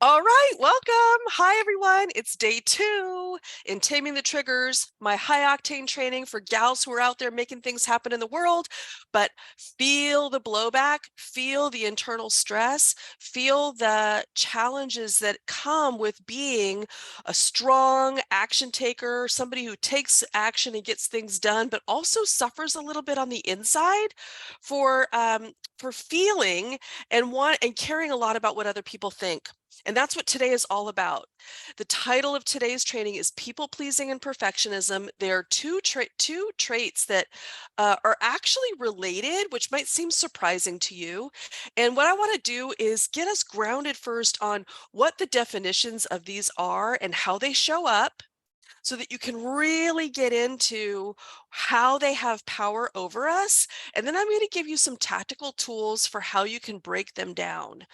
All right, welcome. Hi, everyone. It's day 2 in Taming the Triggers, my high octane training for gals who are out there making things happen in the world. But feel the blowback, feel the internal stress, feel the challenges that come with being a strong action taker, somebody who takes action and gets things done, but also suffers a little bit on the inside for feeling and caring a lot about what other people think. And that's what today is all about. The title of today's training is People Pleasing and Perfectionism. They are two traits that are actually related, which might seem surprising to you. And what I want to do is get us grounded first on what the definitions of these are and how they show up, so that you can really get into how they have power over us. And then I'm going to give you some tactical tools for how you can break them down.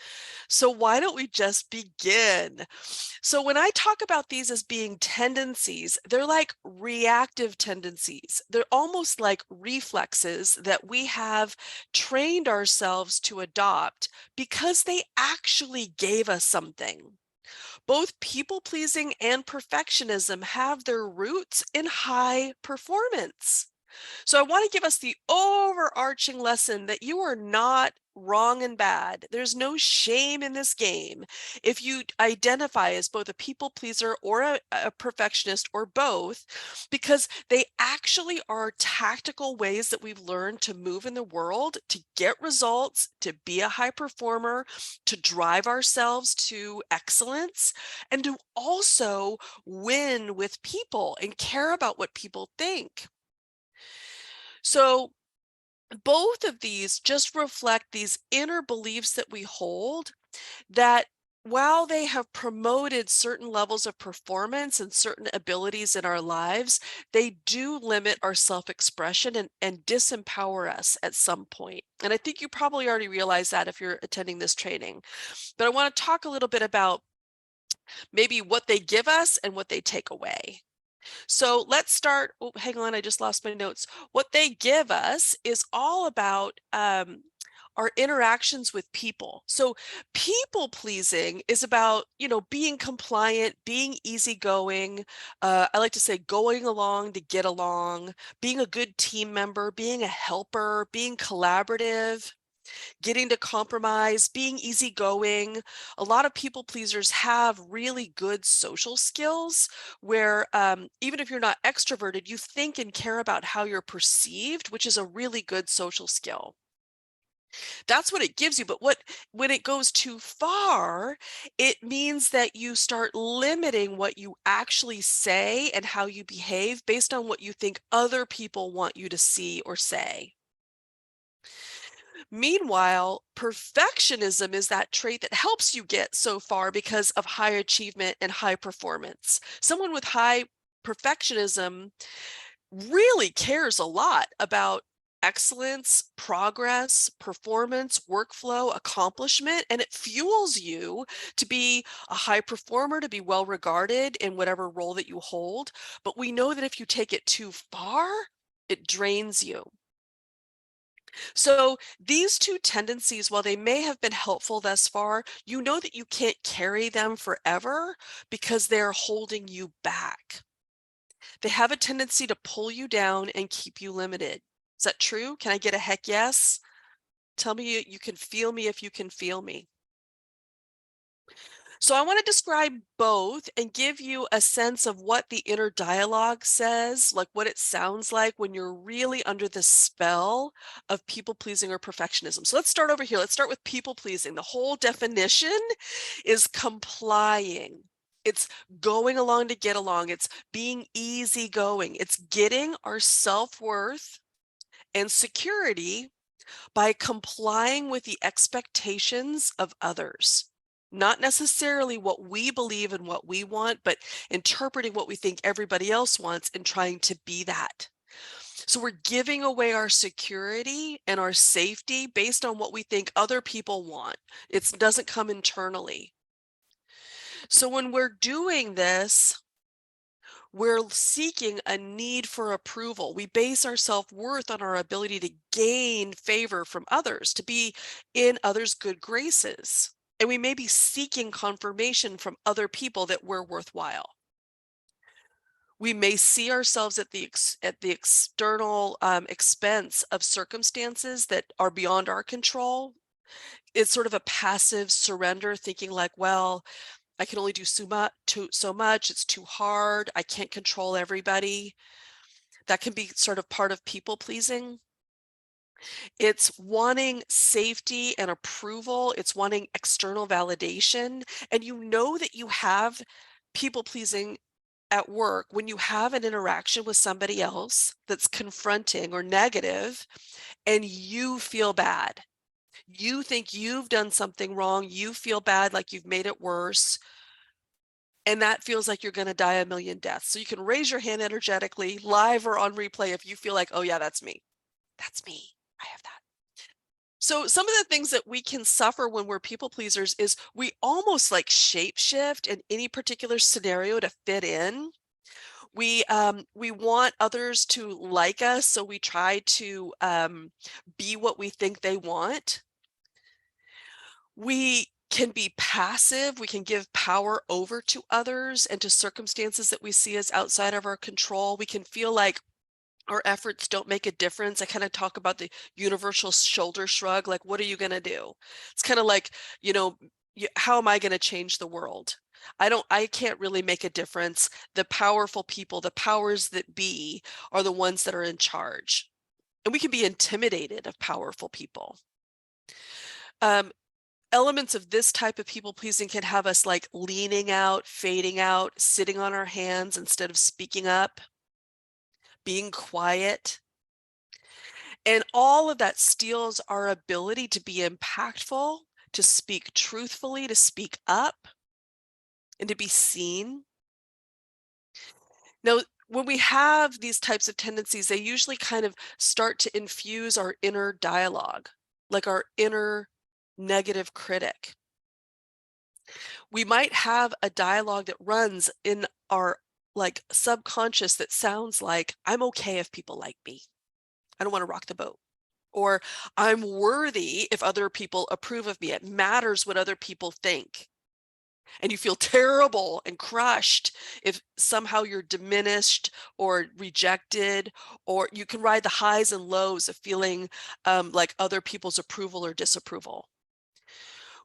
So why don't we just begin? So when I talk about these as being tendencies, they're like reactive tendencies. They're almost like reflexes that we have trained ourselves to adopt because they actually gave us something. Both people pleasing and perfectionism have their roots in high performance. So I want to give us the overarching lesson that you are not wrong and bad. There's no shame in this game if you identify as both a people pleaser or a perfectionist or both, because they actually are tactical ways that we've learned to move in the world, to get results, to be a high performer, to drive ourselves to excellence, and to also win with people and care about what people think. So both of these just reflect these inner beliefs that we hold, that while they have promoted certain levels of performance and certain abilities in our lives, they do limit our self-expression and disempower us at some point. And I think you probably already realize that if you're attending this training. But I want to talk a little bit about maybe what they give us and what they take away. So let's start. Oh, hang on, I just lost my notes. What they give us is all about our interactions with people. So people pleasing is about, being compliant, being easygoing. I like to say going along to get along, being a good team member, being a helper, being collaborative, getting to compromise, being easygoing. A lot of people pleasers have really good social skills where even if you're not extroverted, you think and care about how you're perceived, which is a really good social skill. That's what it gives you. But when it goes too far, it means that you start limiting what you actually say and how you behave based on what you think other people want you to see or say. Meanwhile, perfectionism is that trait that helps you get so far because of high achievement and high performance. Someone with high perfectionism really cares a lot about excellence, progress, performance, workflow, accomplishment, and it fuels you to be a high performer, to be well regarded in whatever role that you hold. But we know that if you take it too far, it drains you. So these two tendencies, while they may have been helpful thus far, you know that you can't carry them forever because they're holding you back. They have a tendency to pull you down and keep you limited. Is that true? Can I get a heck yes? Tell me you can feel me if you can feel me. So I want to describe both and give you a sense of what the inner dialogue says, like what it sounds like when you're really under the spell of people pleasing or perfectionism. So let's start over here. Let's start with people pleasing. The whole definition is complying. It's going along to get along. It's being easygoing. It's getting our self-worth and security by complying with the expectations of others. Not necessarily what we believe and what we want, but interpreting what we think everybody else wants and trying to be that. So we're giving away our security and our safety based on what we think other people want. It doesn't come internally. So when we're doing this, we're seeking a need for approval. We base our self-worth on our ability to gain favor from others, to be in others' good graces. And we may be seeking confirmation from other people that we're worthwhile. We may see ourselves at the external expense of circumstances that are beyond our control. It's sort of a passive surrender, thinking like, well, I can only do so much. It's too hard. I can't control everybody. That can be sort of part of people pleasing. It's wanting safety and approval. It's wanting external validation. And you know that you have people pleasing at work when you have an interaction with somebody else that's confronting or negative and you feel bad. You think you've done something wrong. You feel bad, like you've made it worse. And that feels like you're going to die a million deaths. So you can raise your hand energetically, live or on replay, if you feel like, oh, yeah, that's me. That's me. I have that. So some of the things that we can suffer when we're people pleasers is we almost like shapeshift in any particular scenario to fit in. We want others to like us, so we try to be what we think they want. We can be passive. We can give power over to others and to circumstances that we see as outside of our control. We can feel like our efforts don't make a difference. I kind of talk about the universal shoulder shrug, like, what are you going to do? It's kind of like, you know, how am I going to change the world? I can't really make a difference. The powerful people, the powers that be, are the ones that are in charge. And we can be intimidated of powerful people. Elements of this type of people pleasing can have us like leaning out, fading out, sitting on our hands instead of speaking up, being quiet. And all of that steals our ability to be impactful, to speak truthfully, to speak up, and to be seen. Now, when we have these types of tendencies, they usually kind of start to infuse our inner dialogue, like our inner negative critic. We might have a dialogue that runs in our like subconscious that sounds like, I'm okay if people like me. I don't want to rock the boat. Or I'm worthy if other people approve of me. It matters what other people think. And you feel terrible and crushed if somehow you're diminished or rejected, or you can ride the highs and lows of feeling like other people's approval or disapproval.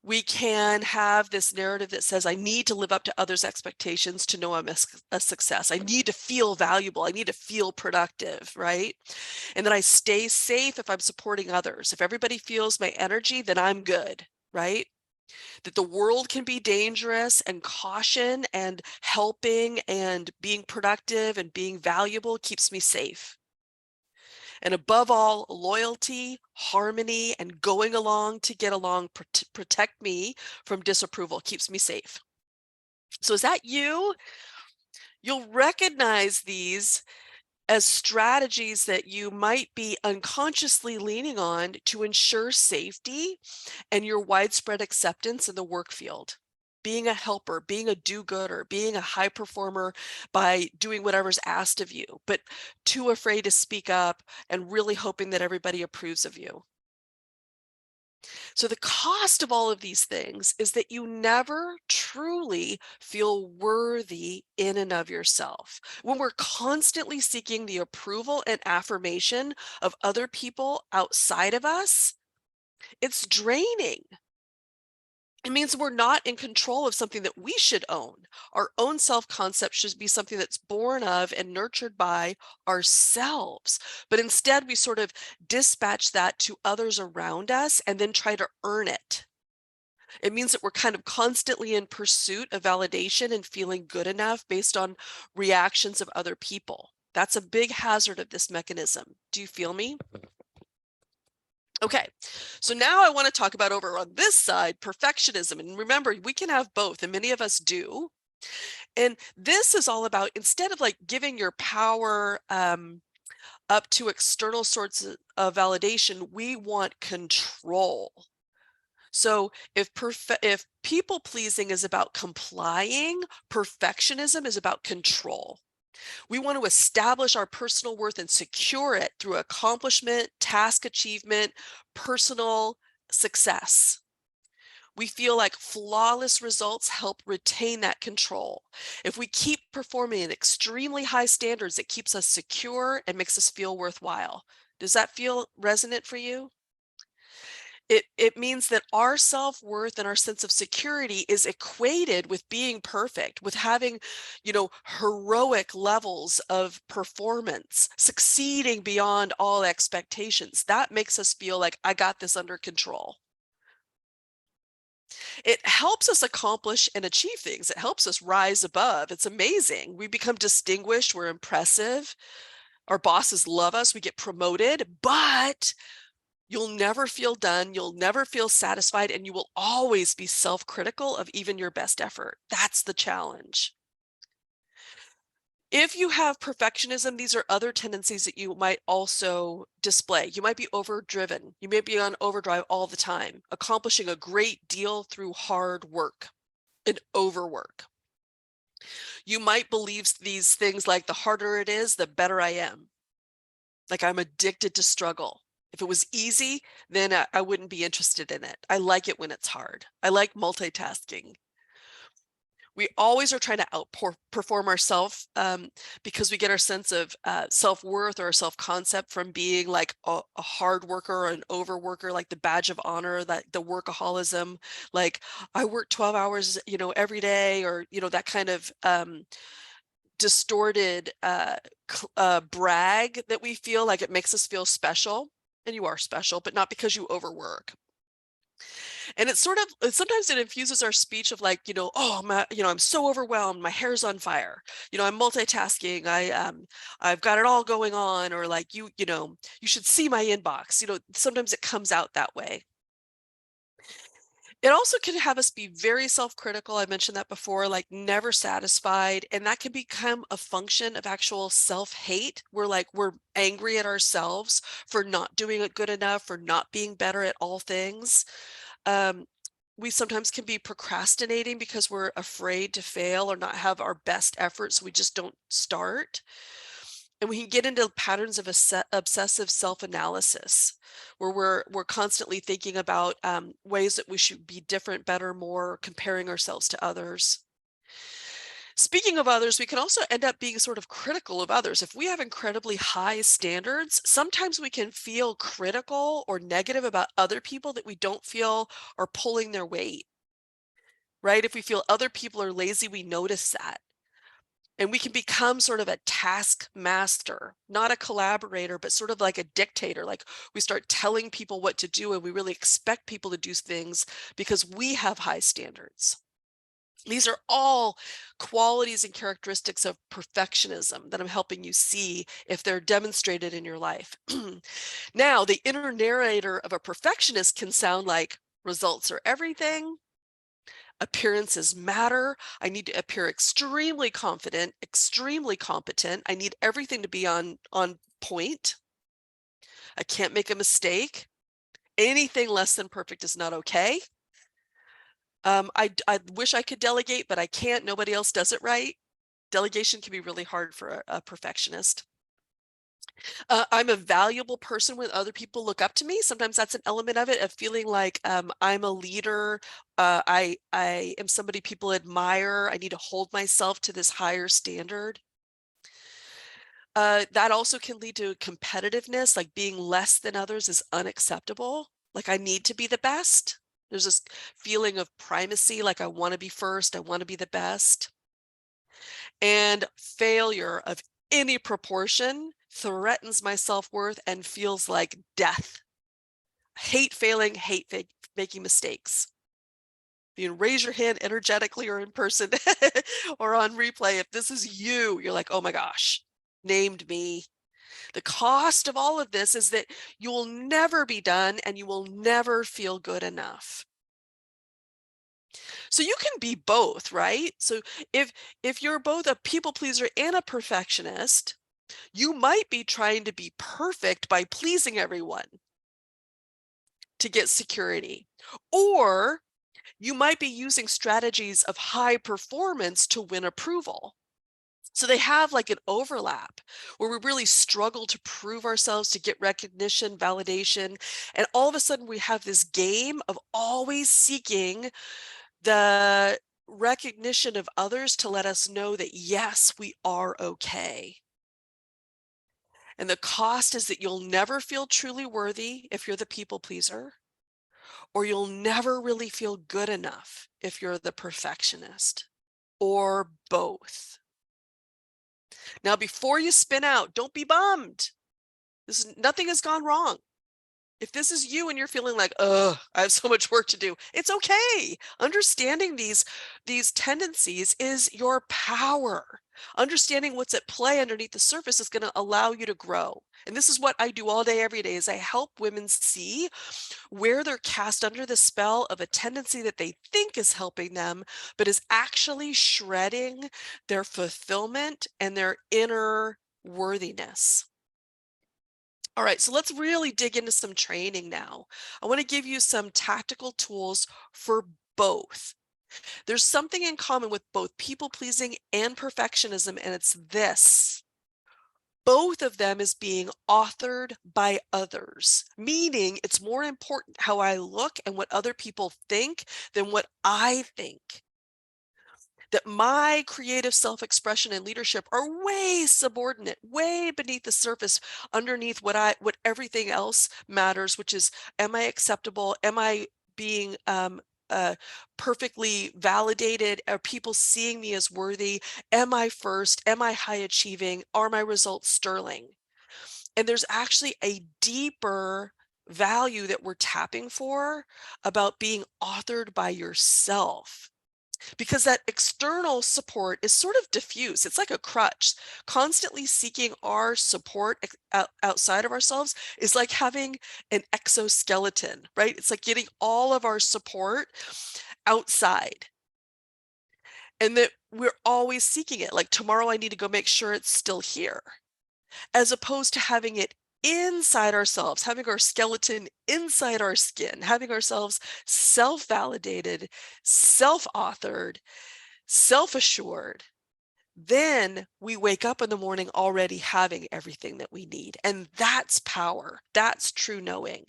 We can have this narrative that says, I need to live up to others' expectations to know I'm a success. I need to feel valuable. I need to feel productive, right? And then I stay safe if I'm supporting others. If everybody feels my energy, then I'm good, right? That the world can be dangerous, and caution and helping and being productive and being valuable keeps me safe. And above all, loyalty, harmony, and going along to get along protect me from disapproval, keeps me safe. So is that you? You'll recognize these as strategies that you might be unconsciously leaning on to ensure safety and your widespread acceptance in the work field. Being a helper, being a do-gooder, being a high performer by doing whatever's asked of you, but too afraid to speak up and really hoping that everybody approves of you. So the cost of all of these things is that you never truly feel worthy in and of yourself. When we're constantly seeking the approval and affirmation of other people outside of us, it's draining. It means we're not in control of something that we should own. Our own self-concept should be something that's born of and nurtured by ourselves. But instead, we sort of dispatch that to others around us and then try to earn it. It means that we're kind of constantly in pursuit of validation and feeling good enough based on reactions of other people. That's a big hazard of this mechanism. Do you feel me? Okay, so now I want to talk about over on this side, perfectionism. And remember, we can have both, and many of us do. And this is all about, instead of like giving your power up to external sources of validation, we want control. So if people pleasing is about complying, perfectionism is about control. We want to establish our personal worth and secure it through accomplishment, task achievement, personal success. We feel like flawless results help retain that control. If we keep performing at extremely high standards, it keeps us secure and makes us feel worthwhile. Does that feel resonant for you? It means that our self-worth and our sense of security is equated with being perfect, with having, heroic levels of performance, succeeding beyond all expectations. That makes us feel like I got this under control. It helps us accomplish and achieve things. It helps us rise above. It's amazing. We become distinguished, we're impressive. Our bosses love us, we get promoted, but you'll never feel done, you'll never feel satisfied, and you will always be self-critical of even your best effort. That's the challenge. If you have perfectionism, these are other tendencies that you might also display. You might be overdriven. You may be on overdrive all the time, accomplishing a great deal through hard work and overwork. You might believe these things like the harder it is, the better I am. Like I'm addicted to struggle. If it was easy, then I wouldn't be interested in it. I like it when it's hard. I like multitasking. We always are trying to outperform ourselves because we get our sense of self-worth or self-concept from being like a hard worker or an overworker, like the badge of honor, that the workaholism, like I work 12 hours, every day, or, that kind of distorted brag that we feel like it makes us feel special. And you are special, but not because you overwork. And it's sort of sometimes it infuses our speech of like, oh, I'm so overwhelmed, my hair's on fire. I'm multitasking. I've got it all going on, or like you should see my inbox. Sometimes it comes out that way. It also can have us be very self-critical. I mentioned that before, like never satisfied. And that can become a function of actual self-hate. We're angry at ourselves for not doing it good enough, for not being better at all things. Um, we sometimes can be procrastinating because we're afraid to fail or not have our best efforts, so we just don't start. And we can get into patterns of obsessive self-analysis, where we're constantly thinking about ways that we should be different, better, more, comparing ourselves to others. Speaking of others, we can also end up being sort of critical of others. If we have incredibly high standards, sometimes we can feel critical or negative about other people that we don't feel are pulling their weight, right? If we feel other people are lazy, we notice that. And we can become sort of a taskmaster, not a collaborator, but sort of like a dictator. Like we start telling people what to do, and we really expect people to do things because we have high standards. These are all qualities and characteristics of perfectionism that I'm helping you see if they're demonstrated in your life. Now, the inner narrator of a perfectionist can sound like results are everything. Appearances matter. I need to appear extremely confident, extremely competent. I need everything to be on point. I can't make a mistake. Anything less than perfect is not okay. I wish I could delegate, but I can't. Nobody else does it right. Delegation can be really hard for a perfectionist. I'm a valuable person when other people look up to me. Sometimes that's an element of it, of feeling like I'm a leader. I am somebody people admire. I need to hold myself to this higher standard. That also can lead to competitiveness, like being less than others is unacceptable. Like I need to be the best. There's this feeling of primacy, like I want to be first, I want to be the best. And failure of any proportion threatens my self-worth and feels like death. Hate failing, making mistakes. You can raise your hand energetically or in person or on replay. If this is you, you're like, oh my gosh, named me. The cost of all of this is that you will never be done and you will never feel good enough. So you can be both, right? So if you're both a people pleaser and a perfectionist, you might be trying to be perfect by pleasing everyone to get security. Or you might be using strategies of high performance to win approval. So they have like an overlap where we really struggle to prove ourselves, to get recognition, validation. And all of a sudden we have this game of always seeking the recognition of others to let us know that, yes, we are okay. And the cost is that you'll never feel truly worthy if you're the people pleaser, or you'll never really feel good enough if you're the perfectionist, or both. Now, before you spin out, don't be bummed. Nothing has gone wrong. If this is you and you're feeling like, oh, I have so much work to do, it's okay. Understanding these tendencies is your power. Understanding what's at play underneath the surface is going to allow you to grow. And this is what I do all day, every day, is I help women see where they're cast under the spell of a tendency that they think is helping them, but is actually shredding their fulfillment and their inner worthiness. All right, so let's really dig into some training now. I want to give you some tactical tools for both. There's something in common with both people pleasing and perfectionism, and it's this. Both of them is being authored by others, meaning it's more important how I look and what other people think than what I think. That my creative self-expression and leadership are way subordinate, way beneath the surface, underneath what everything else matters, which is, am I acceptable? Am I being perfectly validated? Are people seeing me as worthy? Am I first? Am I high achieving? Are my results sterling? And there's actually a deeper value that we're tapping for about being authored by yourself, because that external support is sort of diffuse. It's like a crutch. Constantly seeking our support outside of ourselves is like having an exoskeleton, right? It's like getting all of our support outside, and that we're always seeking it. Like, tomorrow I need to go make sure it's still here, as opposed to having it inside ourselves, having our skeleton inside our skin, having ourselves self-validated, self-authored, self-assured. Then we wake up in the morning already having everything that we need. And that's power. That's true knowing.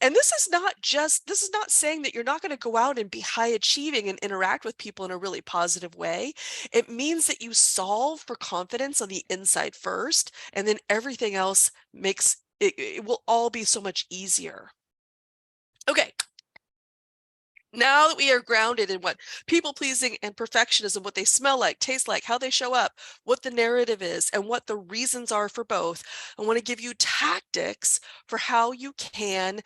And this is not saying that you're not going to go out and be high achieving and interact with people in a really positive way. It means that you solve for confidence on the inside first, and then everything else it will all be so much easier. Okay. Now that we are grounded in what people pleasing and perfectionism, what they smell like, taste like, how they show up, what the narrative is, and what the reasons are for both, I want to give you tactics for how you can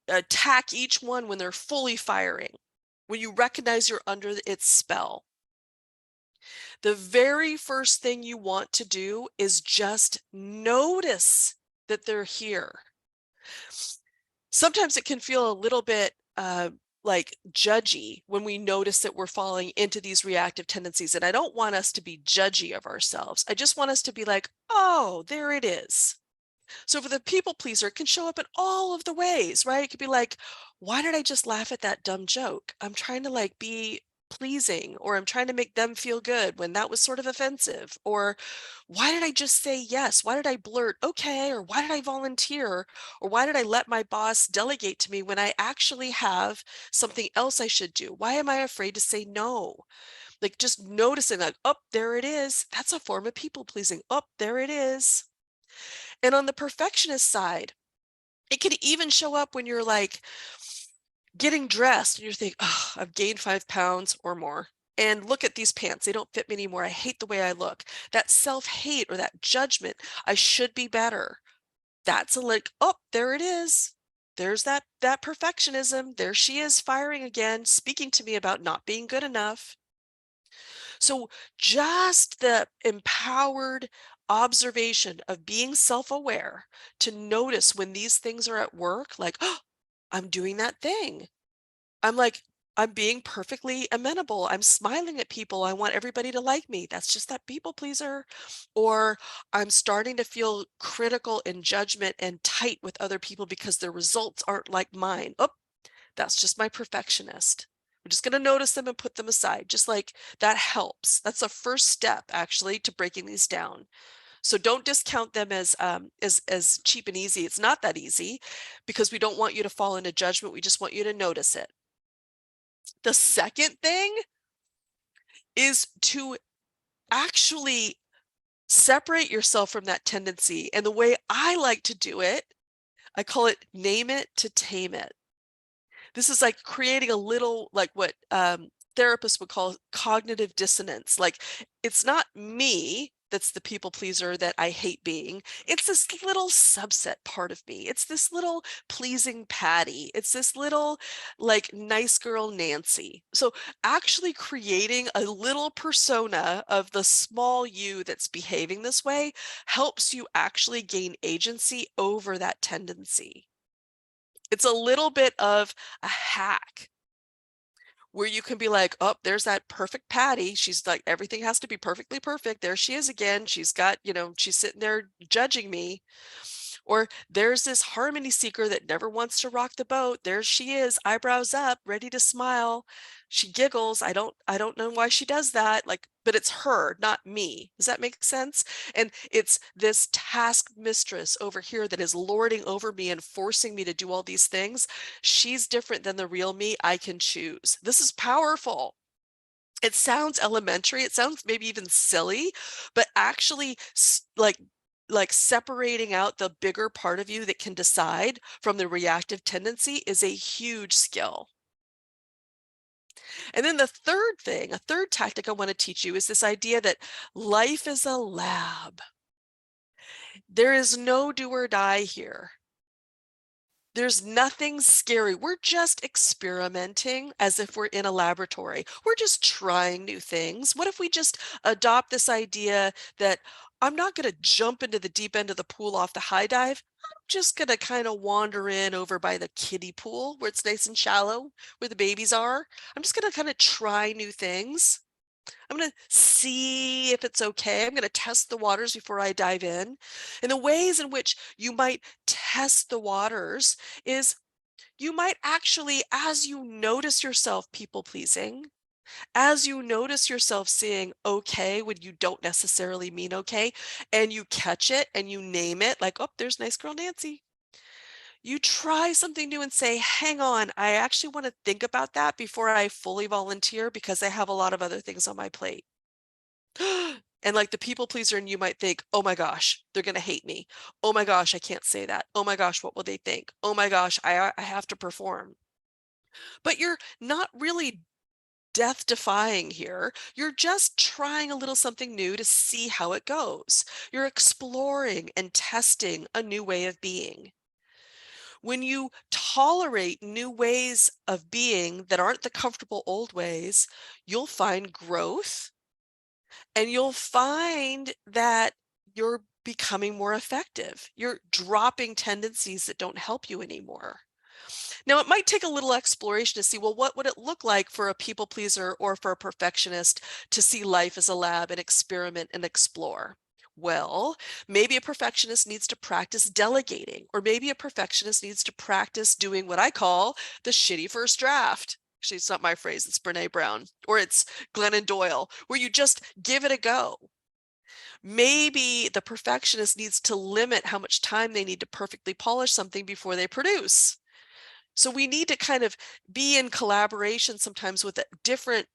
attack each one when they're fully firing, when you recognize you're under its spell. The very first thing you want to do is just notice that they're here. Sometimes it can feel a little bit like judgy when we notice that we're falling into these reactive tendencies. And I don't want us to be judgy of ourselves. I just want us to be like, oh, there it is. So for the people pleaser, it can show up in all of the ways, right? It could be like, why did I just laugh at that dumb joke? I'm trying to like be pleasing, or I'm trying to make them feel good when that was sort of offensive. Or why did I just say yes? Why did I blurt okay? Or why did I volunteer? Or why did I let my boss delegate to me when I actually have something else I should do? Why am I afraid to say no? Like, just noticing like, oh, there it is. That's a form of people pleasing. Oh, there it is. And on the perfectionist side, it can even show up when you're like getting dressed and you're thinking, oh, I've gained 5 pounds or more. And look at these pants. They don't fit me anymore. I hate the way I look. That self-hate or that judgment, I should be better. That's a like, oh, there it is. There's that perfectionism. There she is, firing again, speaking to me about not being good enough. So just the empowered observation of being self-aware to notice when these things are at work, like, oh, I'm doing that thing. I'm being perfectly amenable. I'm smiling at people. I want everybody to like me. That's just that people pleaser. Or I'm starting to feel critical and judgment and tight with other people because their results aren't like mine. Oh, that's just my perfectionist. We're just going to notice them and put them aside. Just like that helps. That's a first step actually to breaking these down. So don't discount them as cheap and easy. It's not that easy because we don't want you to fall into judgment. We just want you to notice it. The second thing is to actually separate yourself from that tendency. And the way I like to do it, I call it name it to tame it. This is like creating a little, like what therapists would call cognitive dissonance. Like it's not me that's the people pleaser that I hate being. It's this little subset part of me. It's this little pleasing Patty. It's this little like nice girl Nancy. So actually creating a little persona of the small you that's behaving this way helps you actually gain agency over that tendency. It's a little bit of a hack where you can be like, oh, there's that perfect Patty. She's like, everything has to be perfectly perfect. There she is again. She's got, she's sitting there judging me. Or there's this harmony seeker that never wants to rock the boat. There she is, eyebrows up, ready to smile. She giggles. I don't know why she does that. Like, but it's her, not me. Does that make sense? And it's this task mistress over here that is lording over me and forcing me to do all these things. She's different than the real me. I can choose. This is powerful. It sounds elementary. It sounds maybe even silly, but actually like separating out the bigger part of you that can decide from the reactive tendency is a huge skill. And then the third thing, a third tactic I want to teach you is this idea that life is a lab. There is no do or die here. There's nothing scary. We're just experimenting as if we're in a laboratory. We're just trying new things. What if we just adopt this idea that I'm not going to jump into the deep end of the pool off the high dive. I'm just going to kind of wander in over by the kiddie pool where it's nice and shallow, where the babies are. I'm just going to kind of try new things. I'm going to see if it's okay. I'm going to test the waters before I dive in. And the ways in which you might test the waters is you might actually, as you notice yourself people pleasing, as you notice yourself saying okay when you don't necessarily mean okay, and you catch it and you name it like, oh, there's nice girl Nancy. You try something new and say, hang on, I actually want to think about that before I fully volunteer because I have a lot of other things on my plate. And like the people pleaser in you might think, oh my gosh, they're going to hate me. Oh my gosh, I can't say that. Oh my gosh, what will they think? Oh my gosh, I have to perform. But you're not really death defying here. You're just trying a little something new to see how it goes. You're exploring and testing a new way of being. When you tolerate new ways of being that aren't the comfortable old ways, you'll find growth and you'll find that you're becoming more effective. You're dropping tendencies that don't help you anymore. Now, it might take a little exploration to see, well, what would it look like for a people pleaser or for a perfectionist to see life as a lab and experiment and explore? Well, maybe a perfectionist needs to practice delegating, or maybe a perfectionist needs to practice doing what I call the shitty first draft. Actually, it's not my phrase, it's Brene Brown, or it's Glennon Doyle, where you just give it a go. Maybe the perfectionist needs to limit how much time they need to perfectly polish something before they produce. So we need to kind of be in collaboration sometimes with different,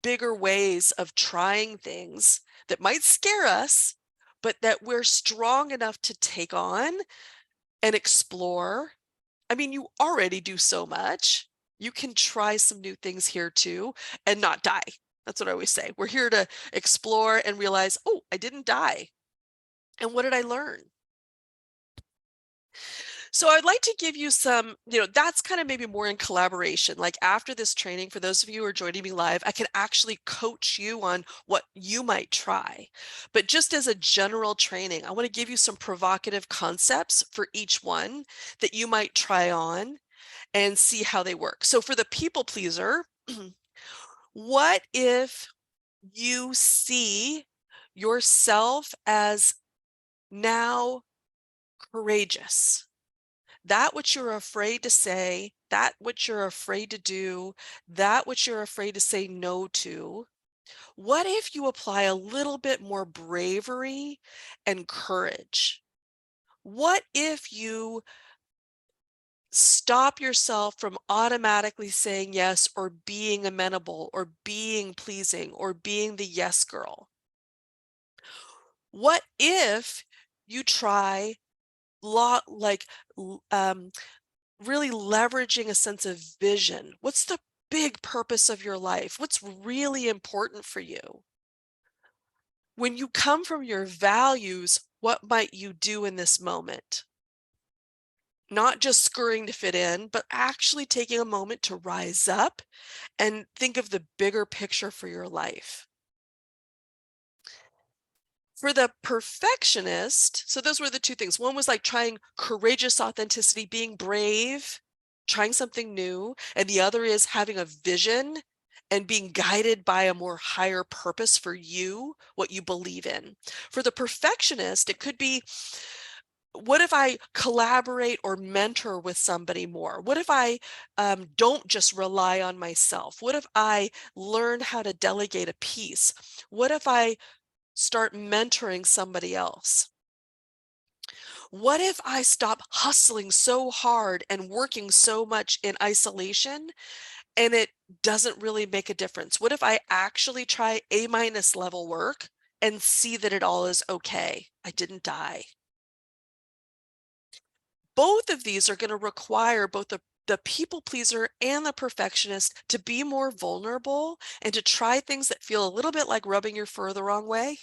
bigger ways of trying things that might scare us, but that we're strong enough to take on and explore. I mean, you already do so much. You can try some new things here too and not die. That's what I always say. We're here to explore and realize, oh, I didn't die. And what did I learn? So I'd like to give you some, that's kind of maybe more in collaboration. Like after this training, for those of you who are joining me live, I can actually coach you on what you might try. But just as a general training, I want to give you some provocative concepts for each one that you might try on and see how they work. So for the people pleaser, what if you see yourself as now courageous, that which you're afraid to say, that which you're afraid to do, that which you're afraid to say no to, what if you apply a little bit more bravery and courage? What if you stop yourself from automatically saying yes or being amenable or being pleasing or being the yes girl? What if you try like really leveraging a sense of vision? What's the big purpose of your life? What's really important for you? When you come from your values, what might you do in this moment? Not just scurrying to fit in, but actually taking a moment to rise up and think of the bigger picture for your life. For the perfectionist, so those were the two things. One was like trying courageous authenticity, being brave, trying something new. And the other is having a vision and being guided by a more higher purpose for you, what you believe in. For the perfectionist, it could be, what if I collaborate or mentor with somebody more? What if I don't just rely on myself? What if I learn how to delegate a piece? What if I start mentoring somebody else? What if I stop hustling so hard and working so much in isolation and it doesn't really make a difference? What if I actually try A- level work and see that it all is okay? I didn't die. Both of these are going to require both the people pleaser and the perfectionist to be more vulnerable and to try things that feel a little bit like rubbing your fur the wrong way.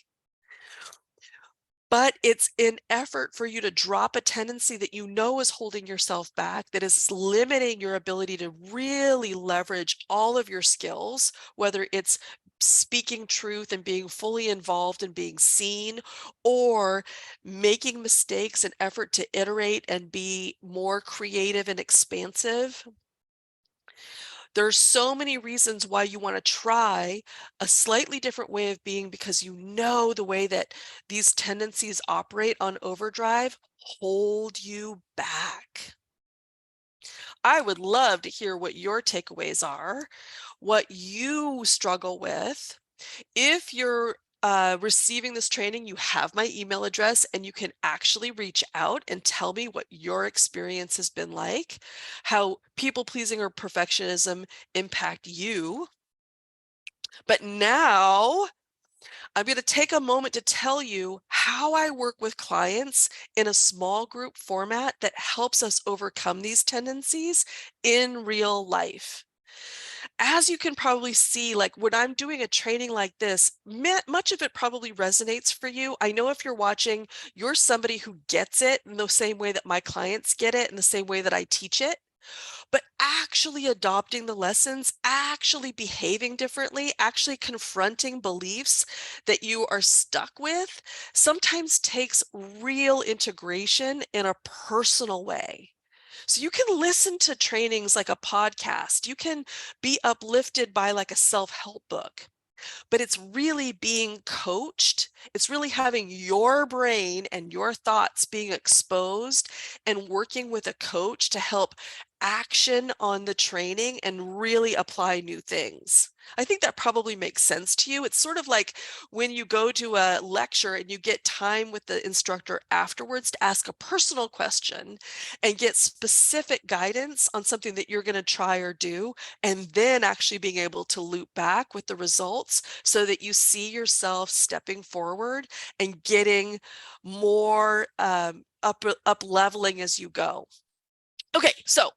But it's an effort for you to drop a tendency that you know is holding yourself back, that is limiting your ability to really leverage all of your skills, whether it's speaking truth and being fully involved and being seen, or making mistakes and effort to iterate and be more creative and expansive. There's so many reasons why you want to try a slightly different way of being, because you know the way that these tendencies operate on overdrive hold you back. I would love to hear what your takeaways are, what you struggle with. If you're receiving this training, you have my email address and you can actually reach out and tell me what your experience has been like, how people pleasing or perfectionism impact you. But now I'm going to take a moment to tell you how I work with clients in a small group format that helps us overcome these tendencies in real life. As you can probably see, like when I'm doing a training like this, much of it probably resonates for you. I know if you're watching, you're somebody who gets it in the same way that my clients get it, in the same way that I teach it. But actually adopting the lessons, actually behaving differently, actually confronting beliefs that you are stuck with sometimes takes real integration in a personal way. So you can listen to trainings like a podcast. You can be uplifted by like a self-help book, but it's really being coached. It's really having your brain and your thoughts being exposed and working with a coach to help action on the training and really apply new things. I think that probably makes sense to you. It's sort of like when you go to a lecture and you get time with the instructor afterwards to ask a personal question and get specific guidance on something that you're going to try or do, and then actually being able to loop back with the results so that you see yourself stepping forward and getting more up leveling as you go. Okay, so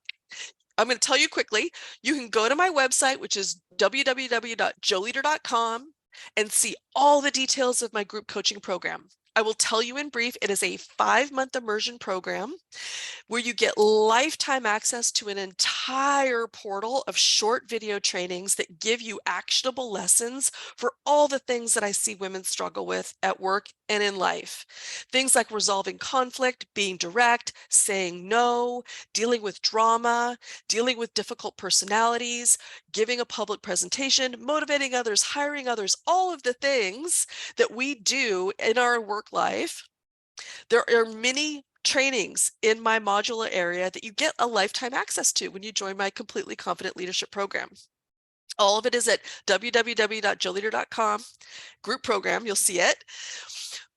I'm going to tell you quickly. You can go to my website, which is www.joeleader.com, and see all the details of my group coaching program. I will tell you in brief, it is a 5-month immersion program where you get lifetime access to an entire portal of short video trainings that give you actionable lessons for all the things that I see women struggle with at work and in life. Things like resolving conflict, being direct, saying no, dealing with drama, dealing with difficult personalities, giving a public presentation, motivating others, hiring others, all of the things that we do in our work life. There are many trainings in my modular area that you get a lifetime access to when you join my Completely Confident Leadership Program. All of it is at www.jolleader.com, group program, you'll see it.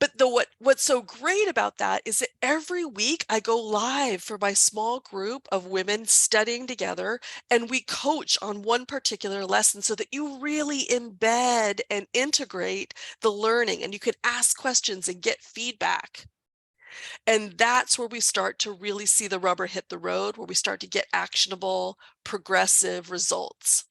But what's so great about that is that every week I go live for my small group of women studying together, and we coach on one particular lesson so that you really embed and integrate the learning, and you can ask questions and get feedback. And that's where we start to really see the rubber hit the road, where we start to get actionable, progressive results.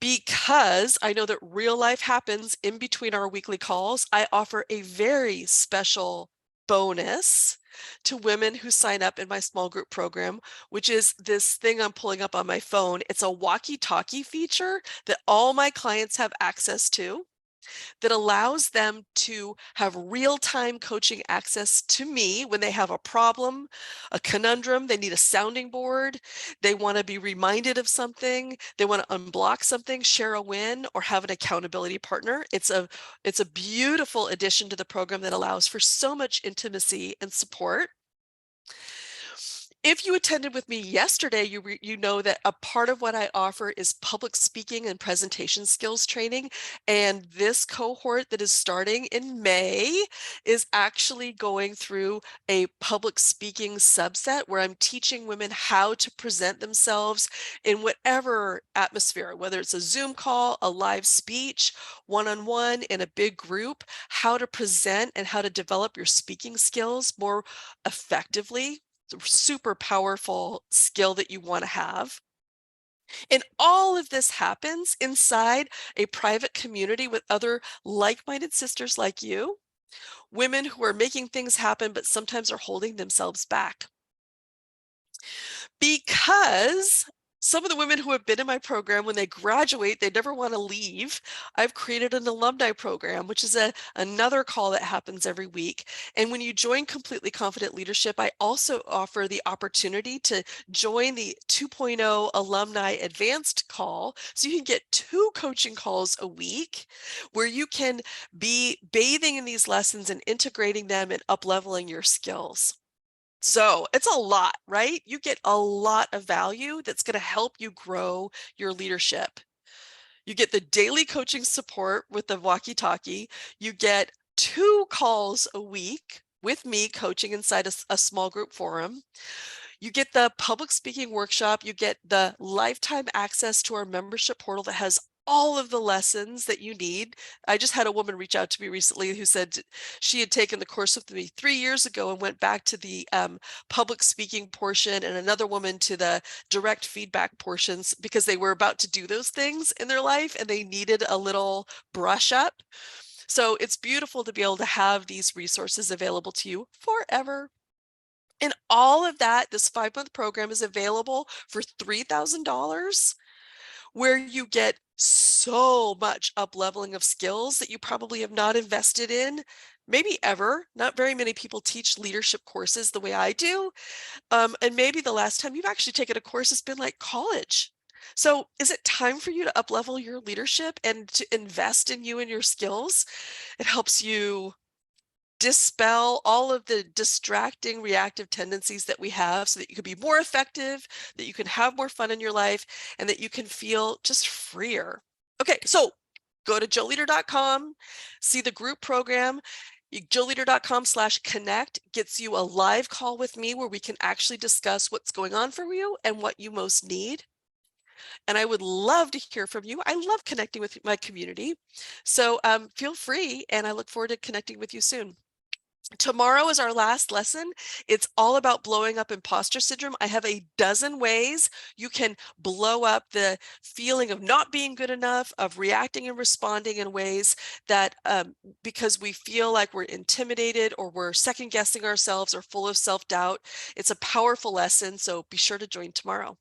Because I know that real life happens in between our weekly calls, I offer a very special bonus to women who sign up in my small group program, which is this thing I'm pulling up on my phone. It's a walkie-talkie feature that all my clients have access to, that allows them to have real-time coaching access to me when they have a problem, a conundrum, they need a sounding board, they want to be reminded of something, they want to unblock something, share a win, or have an accountability partner. It's a beautiful addition to the program that allows for so much intimacy and support. If you attended with me yesterday, you know that a part of what I offer is public speaking and presentation skills training. And this cohort that is starting in May is actually going through a public speaking subset where I'm teaching women how to present themselves in whatever atmosphere, whether it's a Zoom call, a live speech, one-on-one, in a big group, how to present and how to develop your speaking skills more effectively. Super powerful skill that you want to have. And all of this happens inside a private community with other like-minded sisters like you, women who are making things happen, but sometimes are holding themselves back. Because some of the women who have been in my program, when they graduate, they never want to leave. I've created an alumni program, which is another call that happens every week. And when you join Completely Confident Leadership, I also offer the opportunity to join the 2.0 Alumni Advanced call. So you can get 2 coaching calls a week where you can be bathing in these lessons and integrating them and up-leveling your skills. So it's a lot, right? You get a lot of value that's going to help you grow your leadership. You get the daily coaching support with the walkie-talkie. You get 2 calls a week with me coaching inside a small group forum. You get the public speaking workshop. You get the lifetime access to our membership portal that has all of the lessons that you need. I just had a woman reach out to me recently who said she had taken the course with me 3 years ago and went back to the public speaking portion, and another woman to the direct feedback portions because they were about to do those things in their life and they needed a little brush up. So it's beautiful to be able to have these resources available to you forever. And all of that, this 5-month program is available for $3,000, where you get so much up-leveling of skills that you probably have not invested in, maybe ever. Not very many people teach leadership courses the way I do. And maybe the last time you've actually taken a course has been like college. So is it time for you to up-level your leadership and to invest in you and your skills? It helps you dispel all of the distracting reactive tendencies that we have so that you can be more effective, that you can have more fun in your life, and that you can feel just freer. Okay, so go to joleader.com, see the group program. joleader.com/connect gets you a live call with me where we can actually discuss what's going on for you and what you most need. And I would love to hear from you. I love connecting with my community. So feel free, and I look forward to connecting with you soon. Tomorrow is our last lesson. It's all about blowing up imposter syndrome. I have a dozen ways you can blow up the feeling of not being good enough, of reacting and responding in ways that because we feel like we're intimidated or we're second guessing ourselves or full of self-doubt. It's a powerful lesson, so be sure to join tomorrow.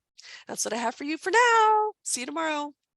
That's what I have for you for now. See you tomorrow.